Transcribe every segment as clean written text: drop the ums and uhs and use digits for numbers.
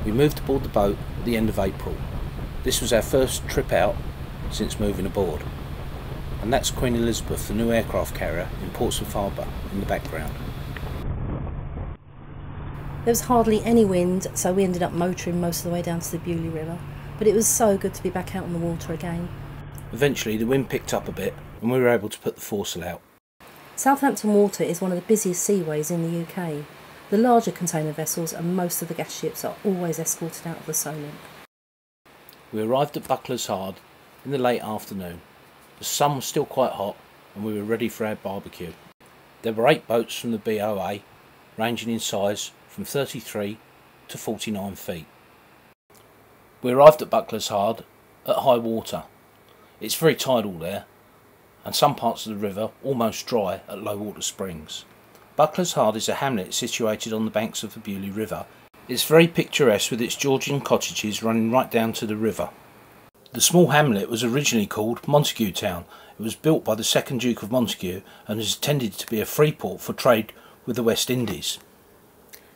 We moved aboard the boat at the end of April. This was our first trip out since moving aboard. And that's Queen Elizabeth, the new aircraft carrier in Portsmouth Harbour in the background. There was hardly any wind, so we ended up motoring most of the way down to the Beaulieu River. But it was so good to be back out on the water again. Eventually the wind picked up a bit and we were able to put the foresail out. Southampton Water is one of the busiest seaways in the UK. The larger container vessels and most of the gas ships are always escorted out of the Solent. We arrived at Buckler's Hard in the late afternoon. The sun was still quite hot and we were ready for our barbecue. There were 8 boats from the BOA, ranging in size from 33 to 49 feet. We arrived at Buckler's Hard at high water. It's very tidal there, and some parts of the river almost dry at low water springs. Buckler's Hard is a hamlet situated on the banks of the Beaulieu River. It's very picturesque with its Georgian cottages running right down to the river. The small hamlet was originally called Montague Town. It was built by the 2nd Duke of Montague and is intended to be a free port for trade with the West Indies.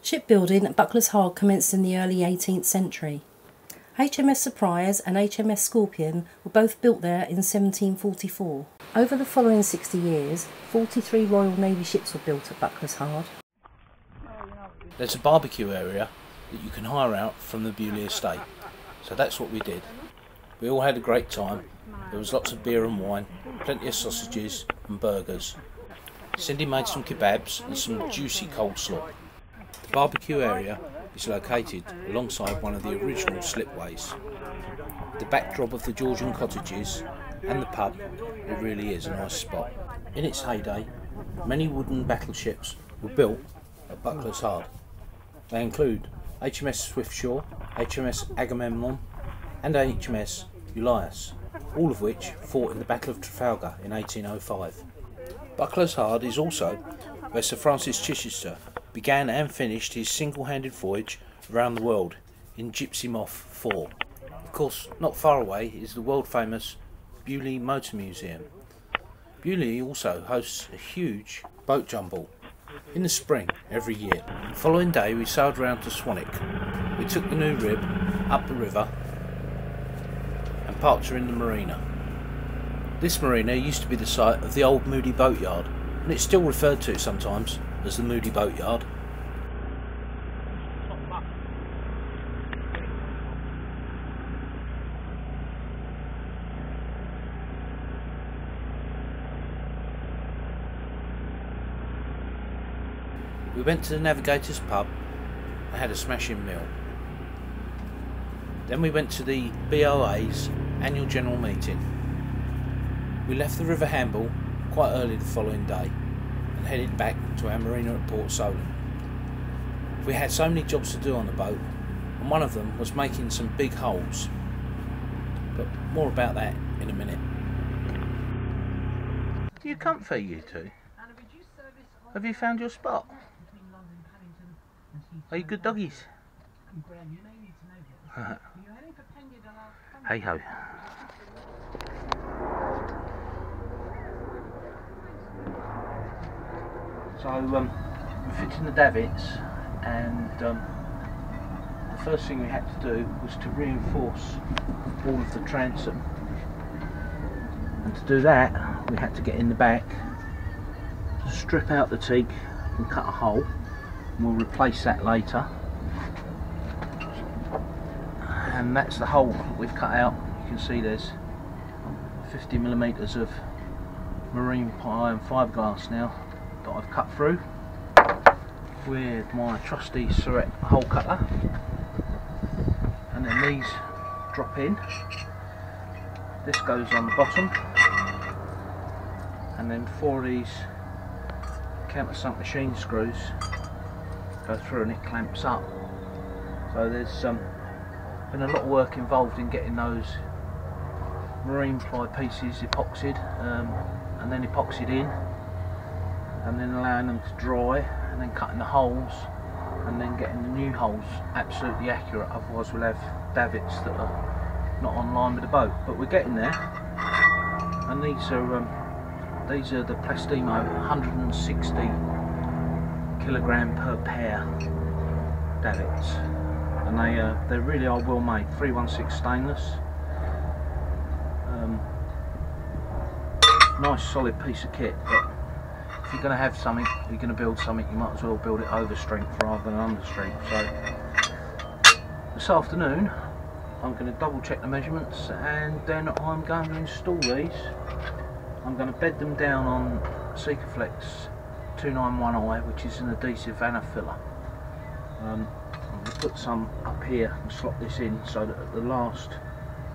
Shipbuilding at Buckler's Hard commenced in the early 18th century. HMS Surprise and HMS Scorpion were both built there in 1744. Over the following 60 years, 43 Royal Navy ships were built at Buckler's Hard. There's a barbecue area that you can hire out from the Beaulieu estate, so that's what we did. We all had a great time. There was lots of beer and wine, plenty of sausages and burgers. Cindy made some kebabs and some juicy coleslaw. The barbecue area is located alongside one of the original slipways. The backdrop of the Georgian cottages and the pub, it really is a nice spot. In its heyday, many wooden battleships were built at Buckler's Hard. They include HMS Swiftsure, HMS Agamemnon and HMS Ulysses, all of which fought in the Battle of Trafalgar in 1805. Buckler's Hard is also where Sir Francis Chichester began and finished his single-handed voyage around the world in Gipsy Moth 4. Of course, not far away is the world-famous Beaulieu Motor Museum. Beaulieu also hosts a huge boat jumble in the spring every year. The following day we sailed round to Swanwick. We took the new rib up the river and parked her in the marina. This marina used to be the site of the old Moody Boatyard, and it's still referred to sometimes as the Moody Boatyard. We went to the Navigators pub and had a smashing meal. Then we went to the BOA's annual general meeting. We left the River Hamble quite early the following day and headed back to our marina at Port Solent. We had so many jobs to do on the boat, and one of them was making some big holes. But more about that in a minute. You comfy, you two? Have you found your spot? Are you good doggies? Hey ho. So we fitted in the davits, and the first thing we had to do was to reinforce all of the transom, and to do that we had to get in the back, strip out the teak and cut a hole, and we'll replace that later. And that's the hole that we've cut out. You can see there's 50mm of marine iron fiberglass now that I've cut through with my trusty Surette hole cutter, and then these drop in. This goes on the bottom, and then 4 of these countersunk machine screws go through and it clamps up. So there's been a lot of work involved in getting those marine ply pieces epoxied and then epoxied in, and then allowing them to dry, and then cutting the holes, and then getting the new holes absolutely accurate. Otherwise we'll have davits that are not on line with the boat. But we're getting there, and these are the Plastimo 160 kilogram per pair davits. and they really are well made. 316 stainless. Nice solid piece of kit, but if you're going to have something, you're going to build something, you might as well build it over strength rather than under strength. So this afternoon I'm going to double check the measurements, and then I'm going to install these. I'm going to bed them down on Sikaflex 291i, which is an adhesive and a filler. I'm going to put some up here and slot this in so that at the last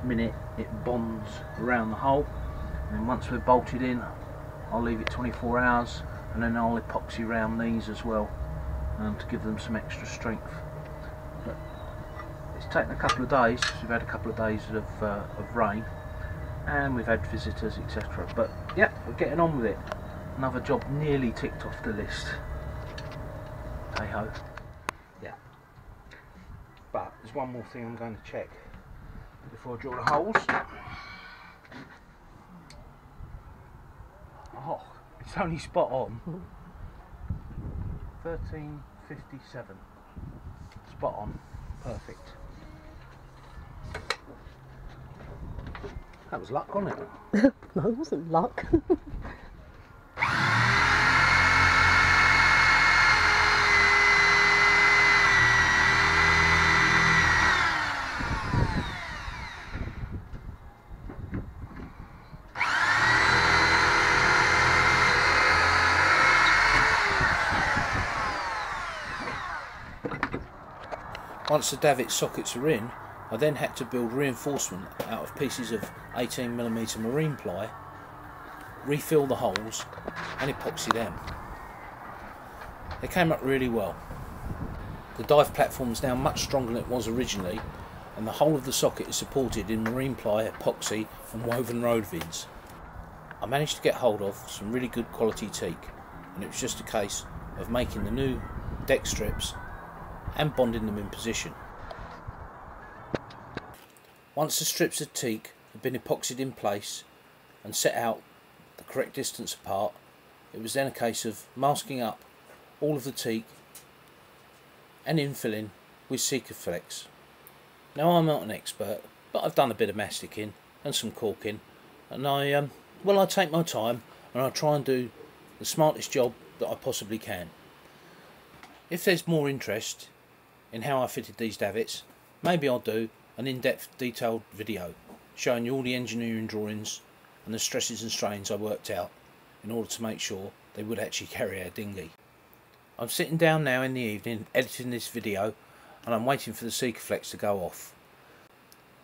minute it bonds around the hole. And then once we're bolted in, I'll leave it 24 hours, and then I'll epoxy around these as well to give them some extra strength. But it's taken a couple of days. We've had a couple of days of rain, and we've had visitors, etc. But yeah, we're getting on with it. Another job nearly ticked off the list. Hey ho. Yeah. But there's one more thing I'm going to check before I drill the holes. Oh, it's only spot on. 1357. Spot on. Perfect. That was luck, wasn't it? No, it wasn't luck. Once the davit sockets are in, I then had to build reinforcement out of pieces of 18mm marine ply, refill the holes and epoxy them. They came up really well. The dive platform is now much stronger than it was originally, and the whole of the socket is supported in marine ply, epoxy and woven Rodevins. I managed to get hold of some really good quality teak, and it was just a case of making the new deck strips and bonding them in position. Once the strips of teak had been epoxied in place and set out the correct distance apart, it was then a case of masking up all of the teak and infilling with Sikaflex. Now, I'm not an expert, but I've done a bit of masticing and some caulking, and I take my time and I try and do the smartest job that I possibly can. If there's more interest in how I fitted these davits, maybe I'll do an in-depth detailed video showing you all the engineering drawings and the stresses and strains I worked out in order to make sure they would actually carry our dinghy. I'm sitting down now in the evening editing this video, and I'm waiting for the Sikaflex to go off.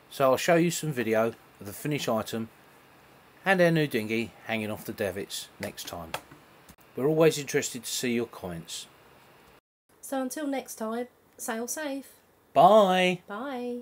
So I'll show you some video of the finished item and our new dinghy hanging off the davits next time. We're always interested to see your comments. So until next time, sail safe. Bye! Bye.